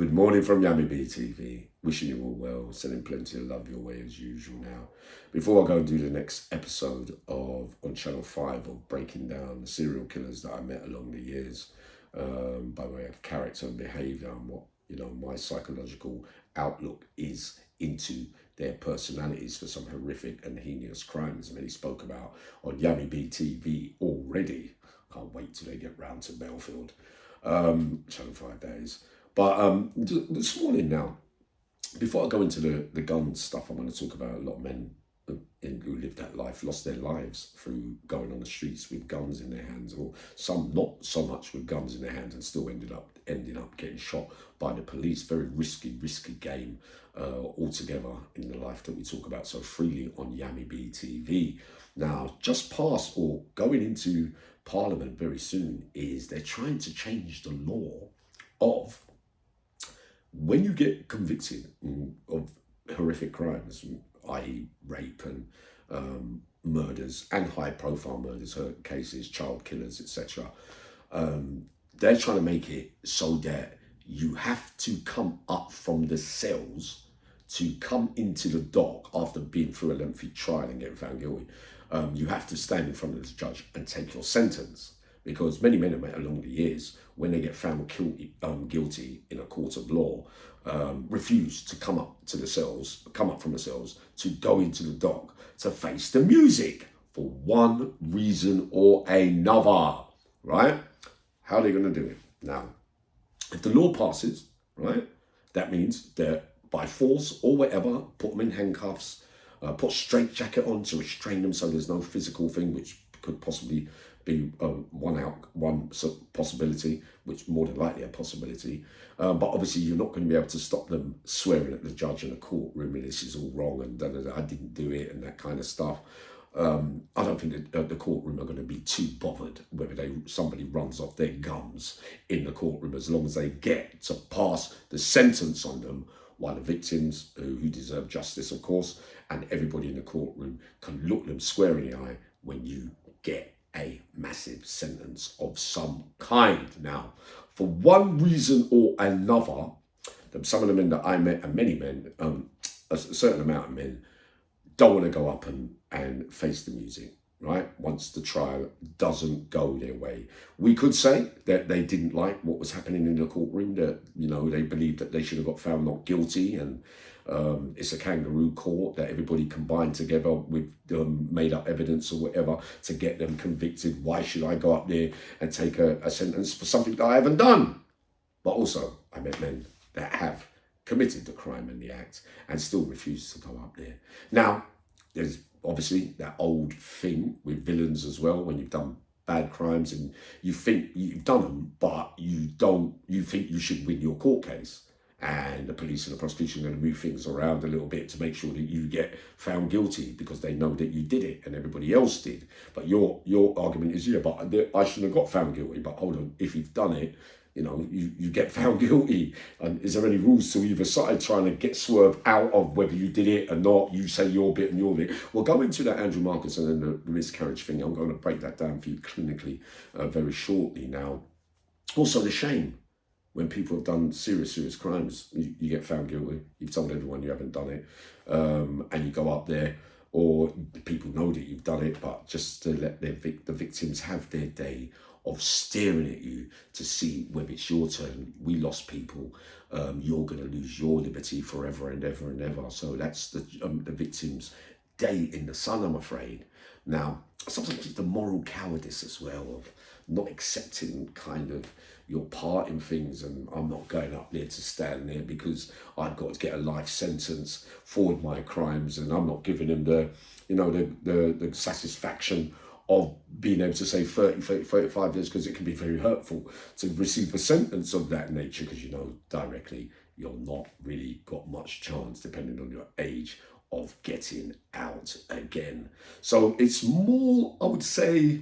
Good morning from Yummy BTV. Wishing you all well, sending plenty of love your way as usual now. Before I go and do the next episode of on Channel 5 of breaking down the serial killers that I met along the years, by way of character and behaviour and what, my psychological outlook is into their personalities for some horrific and heinous crimes. I mean, he spoke about on Yummy BTV already. Can't wait till they get round to Belfield. Channel 5 days. But this morning now, before I go into the gun stuff, I want to talk about a lot of men who lived that life, lost their lives through going on the streets with guns in their hands, or some not so much with guns in their hands and still ending up getting shot by the police. Very risky game altogether in the life that we talk about so freely on Yummy BTV. Now, just past or going into Parliament very soon is they're trying to change the law of when you get convicted of horrific crimes, i.e. rape and murders and high-profile murders, hurt cases, child killers, etc., they're trying to make it so that you have to come up from the cells to come into the dock after being through a lengthy trial and getting found guilty. You have to stand in front of the judge and take your sentence. Because many men have met along the years, when they get found guilty in a court of law, refuse to come up from the cells to go into the dock to face the music for one reason or another, right? How are they going to do it? Now, if the law passes, right, that means that by force or whatever, put them in handcuffs, put a straitjacket on to restrain them so there's no physical thing, which could possibly be one possibility, which more than likely a possibility. But obviously you're not going to be able to stop them swearing at the judge in a courtroom and this is all wrong and I didn't do it and that kind of stuff. I don't think that the courtroom are going to be too bothered whether somebody runs off their gums in the courtroom, as long as they get to pass the sentence on them, while the victims, who deserve justice, of course, and everybody in the courtroom can look them square in the eye when you get a massive sentence of some kind. Now, for one reason or another, some of the men that I met, and many men, a certain amount of men, don't want to go up and face the music, right? Once the trial doesn't go their way. We could say that they didn't like what was happening in the courtroom, that, they believed that they should have got found not guilty, and it's a kangaroo court, that everybody combined together with made up evidence or whatever to get them convicted. Why should I go up there and take a sentence for something that I haven't done? But also, I met men that have committed the crime and the act and still refuse to go up there. Now, there's obviously that old thing with villains as well, when you've done bad crimes and you think you've done them, but you think you should win your court case. And the police and the prosecution are going to move things around a little bit to make sure that you get found guilty because they know that you did it and everybody else did. But your argument is, yeah, but I shouldn't have got found guilty. But hold on, if you've done it, you get found guilty. And is there any rules to either side trying to get swerved out of whether you did it or not? You say your bit and your bit. We'll go into that Andrew Marcus and then the miscarriage thing. I'm going to break that down for you clinically very shortly now. Also, the shame. When people have done serious crimes, you get found guilty. You've told everyone you haven't done it, and you go up there, or people know that you've done it, but just to let the victims have their day of staring at you to see whether it's your turn. We lost people. You're going to lose your liberty forever and ever and ever. So that's the victim's day in the sun, I'm afraid. Now, sometimes it's the moral cowardice as well of not accepting kind of your part in things, and I'm not going up there to stand there because I've got to get a life sentence for my crimes, and I'm not giving them the satisfaction of being able to say 30, 35 years, because it can be very hurtful to receive a sentence of that nature, because directly you're not really got much chance, depending on your age, of getting out again. So it's more, I would say,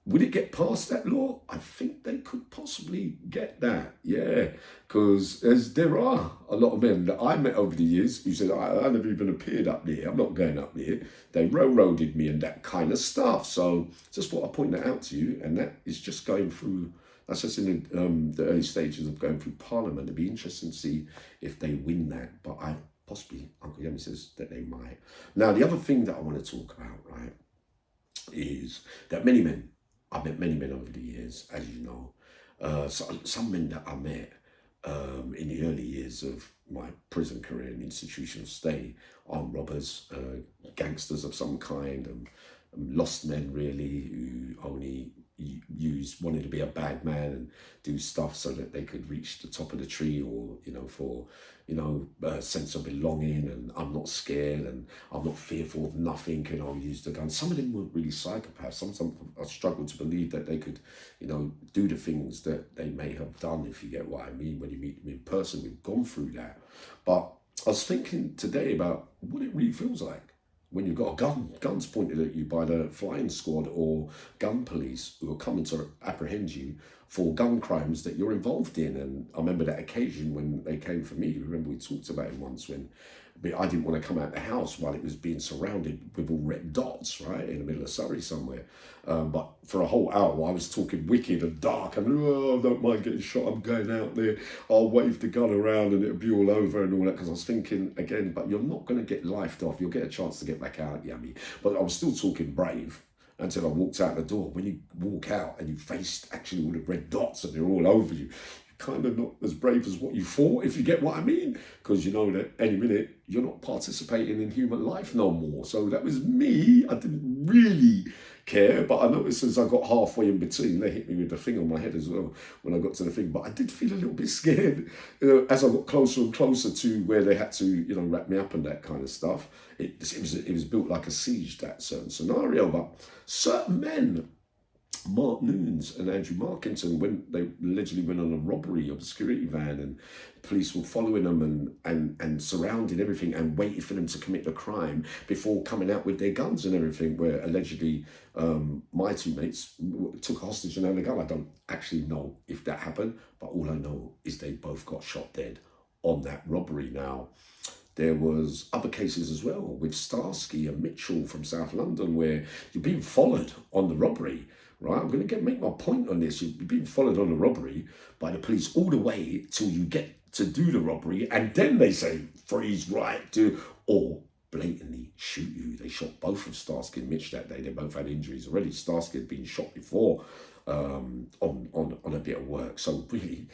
would it get past that law? I think they could possibly get that, yeah, because there are a lot of men that I met over the years who said, I never even appeared up there, I'm not going up there. They railroaded me and that kind of stuff. So just thought I'd point that out to you, and that is just going through That's just in the early stages of going through Parliament. It'd be interesting to see if they win that. But possibly, Uncle Yemi says that they might. Now, the other thing that I want to talk about, right, is that I've met many men over the years, as you know. Some men that I met in the early years of my prison career and institutional stay, armed robbers, gangsters of some kind, lost men really, who only wanted to be a bad man and do stuff so that they could reach the top of the tree, or for a sense of belonging, and I'm not scared and I'm not fearful of nothing, and I'll use the gun. Some of them weren't really psychopaths. Some I struggle to believe that they could do the things that they may have done, if you get what I mean, when you meet them in person. We've gone through that. But I was thinking today about what it really feels like when you've got guns pointed at you by the flying squad or gun police who are coming to apprehend you for gun crimes that you're involved in. And I remember that occasion when they came for me. Remember we talked about it once, when I didn't want to come out the house while it was being surrounded with all red dots, right, in the middle of Surrey somewhere. But for a whole hour, I was talking wicked and dark, and I don't mind getting shot. I'm going out there. I'll wave the gun around and it'll be all over and all that. Because I was thinking again, but you're not going to get lifed off. You'll get a chance to get back out, Yummy. But I was still talking brave until I walked out the door. When you walk out and you faced actually all the red dots and they're all over you, kind of not as brave as what you thought, if you get what I mean, because you know that any minute you're not participating in human life no more. So that was me. I didn't really care, but I noticed as I got halfway in between, they hit me with the thing on my head as well when I got to the thing. But I did feel a little bit scared as I got closer and closer to where they had to wrap me up and that kind of stuff. It was built like a siege, that certain scenario. But certain men, Mark Noons and Andrew Markington, when they allegedly went on a robbery of a security van, and police were following them and surrounded everything and waited for them to commit the crime before coming out with their guns and everything, where allegedly my two mates took a hostage and had a gun. I don't actually know if that happened, but all I know is they both got shot dead on that robbery. Now, there was other cases as well with Starsky and Mitchell from South London, where you're being followed on the robbery. Right, I'm going to make my point on this. You're being followed on a robbery by the police all the way till you get to do the robbery, and then they say freeze, right, or blatantly shoot you. They shot both of Starsky and Mitch that day. They both had injuries already. Starsky had been shot before on a bit of work. So really,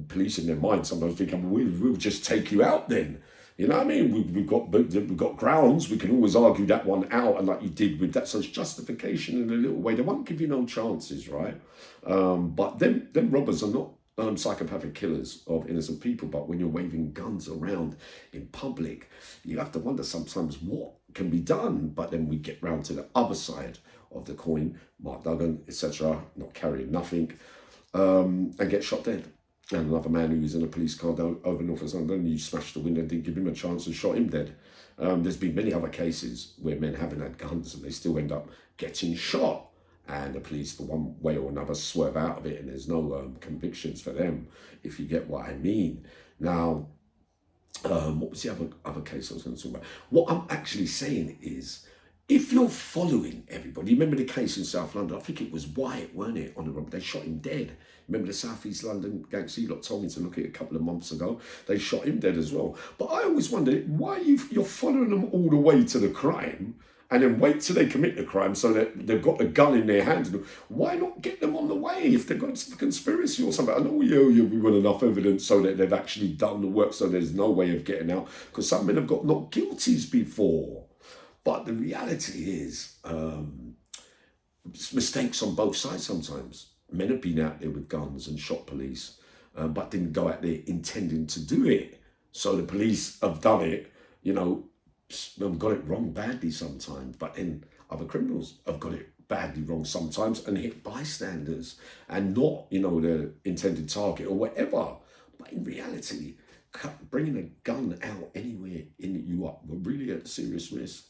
police in their mind sometimes think, we'll just take you out then. You know what I mean? We've got grounds. We can always argue that one out, and like you did with that. So it's justification in a little way. They won't give you no chances, right? But them robbers are not psychopathic killers of innocent people. But when you're waving guns around in public, you have to wonder sometimes what can be done. But then we get round to the other side of the coin. Mark Duggan, etc., not carrying nothing, and get shot dead. And another man who was in a police car down over North West London, you smashed the window, didn't give him a chance, and shot him dead. There's been many other cases where men haven't had guns and they still end up getting shot, and the police, for one way or another, swerve out of it, and there's no convictions for them, if you get what I mean. Now, what was the other case I was going to talk about? What I'm actually saying is, if you're following everybody, remember the case in South London? I think it was White, weren't it, on the road? They shot him dead. Remember the South East London gangster you lot told me to look at it a couple of months ago? They shot him dead as well. But I always wondered why you're following them all the way to the crime and then wait till they commit the crime so that they've got the gun in their hands. Why not get them on the way if they've got a conspiracy or something? I know we want enough evidence so that they've actually done the work, so there's no way of getting out, because some men have got not guilties before. But the reality is mistakes on both sides sometimes. Men have been out there with guns and shot police, but didn't go out there intending to do it. So the police have done it, have got it wrong badly sometimes. But then other criminals have got it badly wrong sometimes and hit bystanders and not, the intended target or whatever. But in reality, bringing a gun out anywhere in you are really at serious risk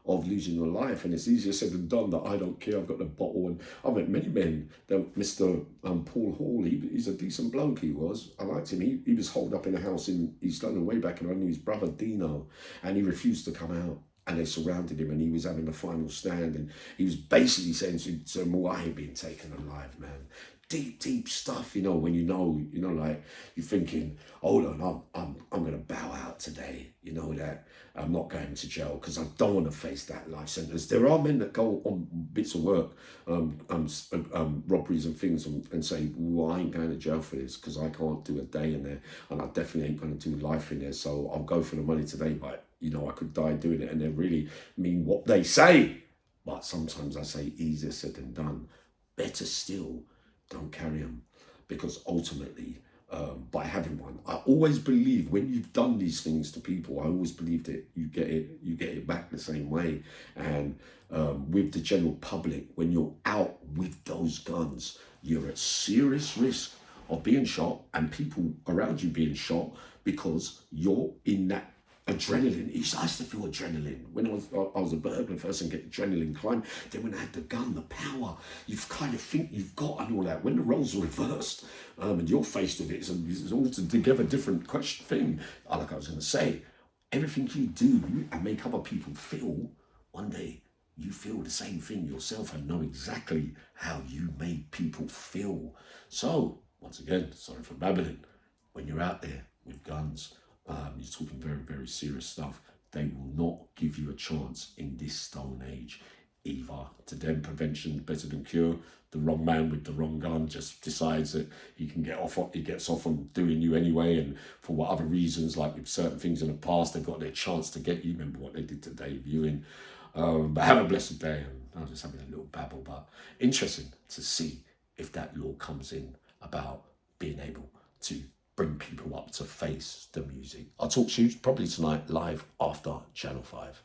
of losing your life. And it's easier said than done that I don't care, I've got the bottle. And I've met many men, Mr. Paul Hall, he's a decent bloke, he was. I liked him. He was holed up in a house in East London way back, and I knew his brother Dino, and he refused to come out. And they surrounded him, and he was having the final stand, and he was basically saying to him, well, I ain't being taken alive, man. deep stuff, when like you're thinking, hold on, I'm gonna bow out today, that I'm not going to jail because I don't want to face that life sentence. There are men that go on bits of work, robberies and things, and say, well, I ain't going to jail for this because I can't do a day in there, and I definitely ain't going to do life in there, so I'll go for the money today, but I could die doing it, and they really mean what they say. But sometimes I say easier said than done. Better still, don't carry them, because ultimately, by having one, I always believe when you've done these things to people, I always believe that you get it back the same way. And with the general public, when you're out with those guns, you're at serious risk of being shot and people around you being shot because you're in that adrenaline. I used to feel adrenaline when I was a burglar first and get adrenaline climb. Then when I had the gun, the power, you kind of think you've got and all that. When the roles are reversed, and you're faced with it, it's all together different question thing. Like I was going to say, everything you do and make other people feel, one day you feel the same thing yourself and know exactly how you made people feel. So once again, sorry for babbling. When you're out there with guns, you're talking very, very serious stuff. They will not give you a chance in this stone age either. To them, prevention is better than cure. The wrong man with the wrong gun just decides that he gets off on doing you anyway, and for what other reasons, like with certain things in the past, they've got their chance to get you. Remember what they did to Dave Ewing. But have a blessed day. I'm just having a little babble, but interesting to see if that law comes in about being able to bring people up to face the music. I'll talk to you probably tonight live after Channel 5.